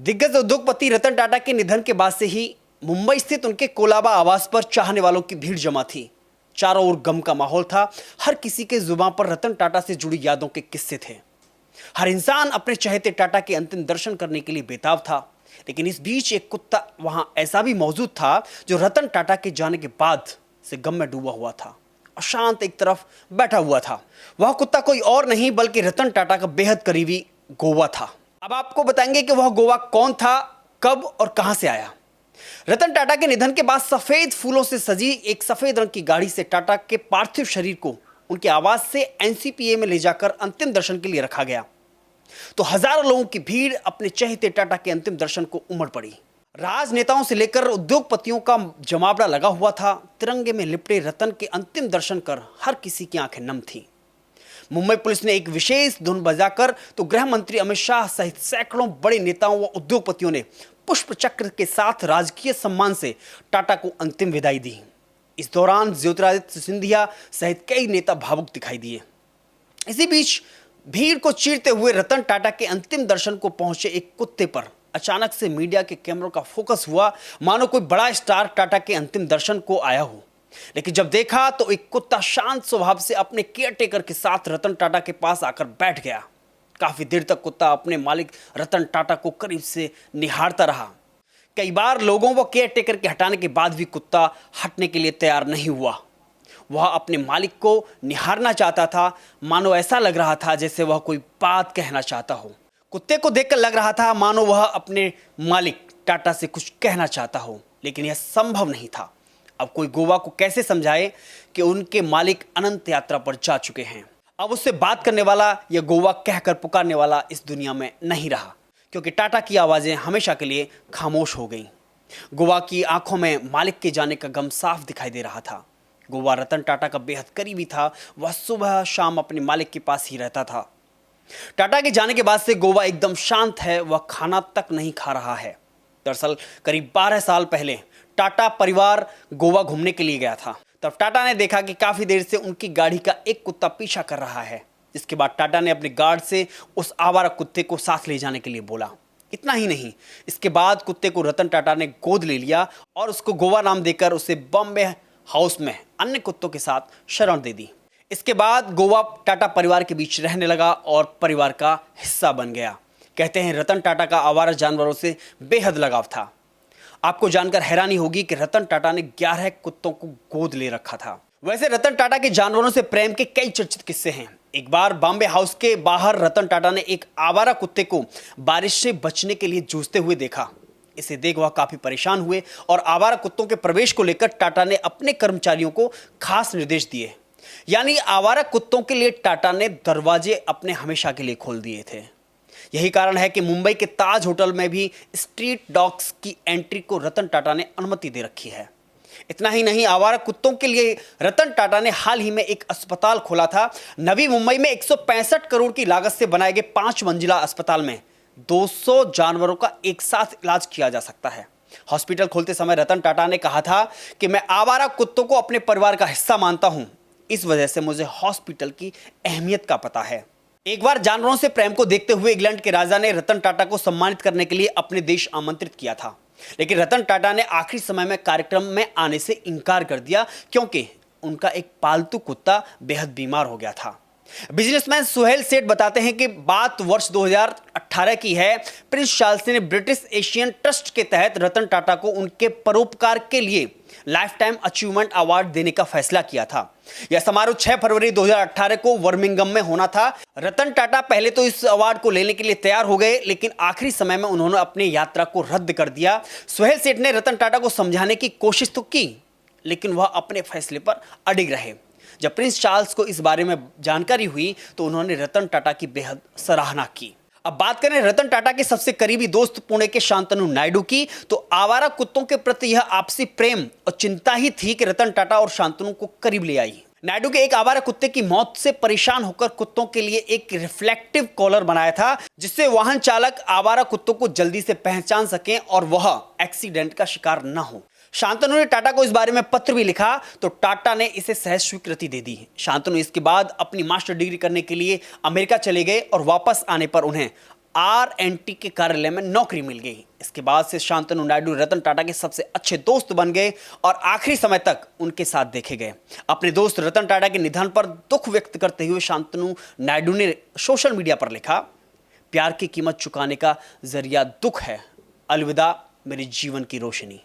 दिग्गज उद्योगपति रतन टाटा के निधन के बाद से ही मुंबई स्थित उनके कोलाबा आवास पर चाहने वालों की भीड़ जमा थी। चारों ओर गम का माहौल था। हर किसी के जुबान पर रतन टाटा से जुड़ी यादों के किस्से थे। हर इंसान अपने चहेते टाटा के अंतिम दर्शन करने के लिए बेताब था। लेकिन इस बीच एक कुत्ता वहां ऐसा भी मौजूद था जो रतन टाटा के जाने के बाद से गम में डूबा हुआ था, अशांत एक तरफ बैठा हुआ था। वह कुत्ता कोई और नहीं बल्कि रतन टाटा का बेहद करीबी गोवा था। अब आपको बताएंगे कि वह गोवा कौन था, कब और कहां से आया। रतन टाटा के निधन के बाद सफेद फूलों से सजी एक सफेद रंग की गाड़ी से टाटा के पार्थिव शरीर को उनके आवास से एनसीपीए में ले जाकर अंतिम दर्शन के लिए रखा गया तो हजारों लोगों की भीड़ अपने चहेते टाटा के अंतिम दर्शन को उमड़ पड़ी। राजनेताओं से लेकर उद्योगपतियों का जमावड़ा लगा हुआ था। तिरंगे में लिपटे रतन के अंतिम दर्शन कर हर किसी की आंखें नम थीं। मुंबई पुलिस ने एक विशेष धुन बजाकर तो गृह मंत्री अमित शाह सहित सैकड़ों बड़े नेताओं व उद्योगपतियों ने पुष्प चक्र के साथ राजकीय सम्मान से टाटा को अंतिम विदाई दी। इस दौरान ज्योतिरादित्य सिंधिया सहित कई नेता भावुक दिखाई दिए। इसी बीच भीड़ को चीरते हुए रतन टाटा के अंतिम दर्शन को पहुंचे एक कुत्ते पर अचानक से मीडिया के कैमरों का फोकस हुआ, मानो कोई बड़ा स्टार टाटा के अंतिम दर्शन को आया हो। लेकिन जब देखा तो एक कुत्ता शांत स्वभाव से अपने केयरटेकर के साथ रतन टाटा के पास आकर बैठ गया। काफी देर तक कुत्ता अपने मालिक रतन टाटा को करीब से निहारता रहा। कई बार लोगों व केयरटेकर के हटाने के बाद भी कुत्ता हटने के लिए तैयार नहीं हुआ। वह अपने मालिक को निहारना चाहता था, मानो ऐसा लग रहा था जैसे वह कोई बात कहना चाहता हो। कुत्ते को देखकर लग रहा था मानो वह अपने मालिक टाटा से कुछ कहना चाहता हो, लेकिन यह संभव नहीं था। अब कोई गोवा को कैसे समझाए कि उनके मालिक अनंत यात्रा पर जा चुके हैं। अब उससे बात करने वाला या गोवा कहकर पुकारने वाला इस दुनिया में नहीं रहा, क्योंकि टाटा की आवाजें हमेशा के लिए खामोश हो गईं। गोवा की आंखों में मालिक के जाने का गम साफ दिखाई दे रहा था। गोवा रतन टाटा का बेहद करीबी था। वह सुबह शाम अपने मालिक के पास ही रहता था। टाटा के जाने के बाद से गोवा एकदम शांत है। वह खाना तक नहीं खा रहा है। दरअसल करीब 12 साल पहले टाटा परिवार गोवा घूमने के लिए गया था। तब टाटा ने देखा कि काफी देर से उनकी गाड़ी का एक कुत्ता पीछा कर रहा है। जिसके बाद टाटा ने अपने गार्ड से उस आवारा कुत्ते को साथ ले जाने के लिए बोला। इतना ही नहीं, इसके बाद कुत्ते को रतन टाटा ने गोद ले लिया और उसको गोवा नाम देकर उसे बॉम्बे हाउस में अन्य कुत्तों के साथ शरण दे दी। इसके बाद गोवा टाटा परिवार के बीच रहने लगा और परिवार का हिस्सा बन गया। कहते हैं रतन टाटा का आवारा जानवरों से बेहद लगाव था। आपको जानकर हैरानी होगी कि रतन टाटा ने 11 कुत्तों को गोद ले रखा था। वैसे रतन टाटा के जानवरों से प्रेम के कई चर्चित किस्से हैं। एक बार बॉम्बे हाउस के बाहर रतन टाटा ने एक आवारा कुत्ते को बारिश से बचने के लिए जूझते हुए देखा। इसे देख वह काफी परेशान हुए और आवारा कुत्तों के प्रवेश को लेकर टाटा ने अपने कर्मचारियों को खास निर्देश दिए। यानी आवारा कुत्तों के लिए टाटा ने दरवाजे अपने हमेशा के लिए खोल दिए थे। यही कारण है कि मुंबई के ताज होटल में भी स्ट्रीट डॉग्स की एंट्री को रतन टाटा ने अनुमति दे रखी है। इतना ही नहीं, आवारा कुत्तों के लिए रतन टाटा ने हाल ही में एक अस्पताल खोला था। नवी मुंबई में 165 करोड़ की लागत से बनाए गए 5 मंजिला अस्पताल में 200 जानवरों का एक साथ इलाज किया जा सकता है। हॉस्पिटल खोलते समय रतन टाटा ने कहा था कि मैं आवारा कुत्तों को अपने परिवार का हिस्सा मानता हूं, इस वजह से मुझे हॉस्पिटल की अहमियत का पता है। एक बार जानवरों से प्रेम को देखते हुए इंग्लैंड के राजा ने रतन टाटा को सम्मानित करने के लिए अपने देश आमंत्रित किया था। लेकिन रतन टाटा ने आखिरी समय में कार्यक्रम में आने से इनकार कर दिया, क्योंकि उनका एक पालतू कुत्ता बेहद बीमार हो गया था। बिजनेसमैन सुहेल सेठ बताते हैं कि बात वर्ष 2018 की है। प्रिंस चार्ल्स ने ब्रिटिश एशियन ट्रस्ट के तहत रतन टाटा को उनके परोपकार के लिए लाइफ टाइम अचीवमेंट अवार्ड देने का फैसला किया था। यह समारोह 6 फरवरी 2018 को बर्मिंघम में होना था। रतन टाटा पहले तो इस अवार्ड को लेने के लिए तैयार हो गए, लेकिन आखिरी समय में उन्होंने अपनी यात्रा को रद्द कर दिया। सुहेल सेठ ने रतन टाटा को समझाने की कोशिश तो की, लेकिन वह अपने फैसले पर अडिग रहे। जब प्रिंस चार्ल्स को इस बारे में जानकारी हुई तो उन्होंने रतन टाटा की बेहद सराहना की। अब बात करें रतन टाटा के सबसे करीबी दोस्त पुणे के शांतनु नायडू की, तो आवारा कुत्तों के प्रति यह आपसी प्रेम और चिंता ही थी कि रतन टाटा और शांतनु को करीब ले आई। नायडू के एक आवारा कुत्ते की मौत से परेशान होकर कुत्तों के लिए एक रिफ्लेक्टिव कॉलर बनाया था, जिससे वाहन चालक आवारा कुत्तों को जल्दी से पहचान सकें और वह एक्सीडेंट का शिकार न हो। शांतनु ने टाटा को इस बारे में पत्र भी लिखा तो टाटा ने इसे सहज स्वीकृति दे दी। शांतनु इसके बाद अपनी मास्टर डिग्री करने के लिए अमेरिका चले गए और वापस आने पर उन्हें RNT के कार्यालय में नौकरी मिल गई। इसके बाद से शांतनु नायडू रतन टाटा के सबसे अच्छे दोस्त बन गए और आखिरी समय तक उनके साथ देखे गए। अपने दोस्त रतन टाटा के निधन पर दुख व्यक्त करते हुए शांतनु नायडू ने सोशल मीडिया पर लिखा, प्यार की कीमत चुकाने का जरिया दुख है, अलविदा मेरे जीवन की रोशनी।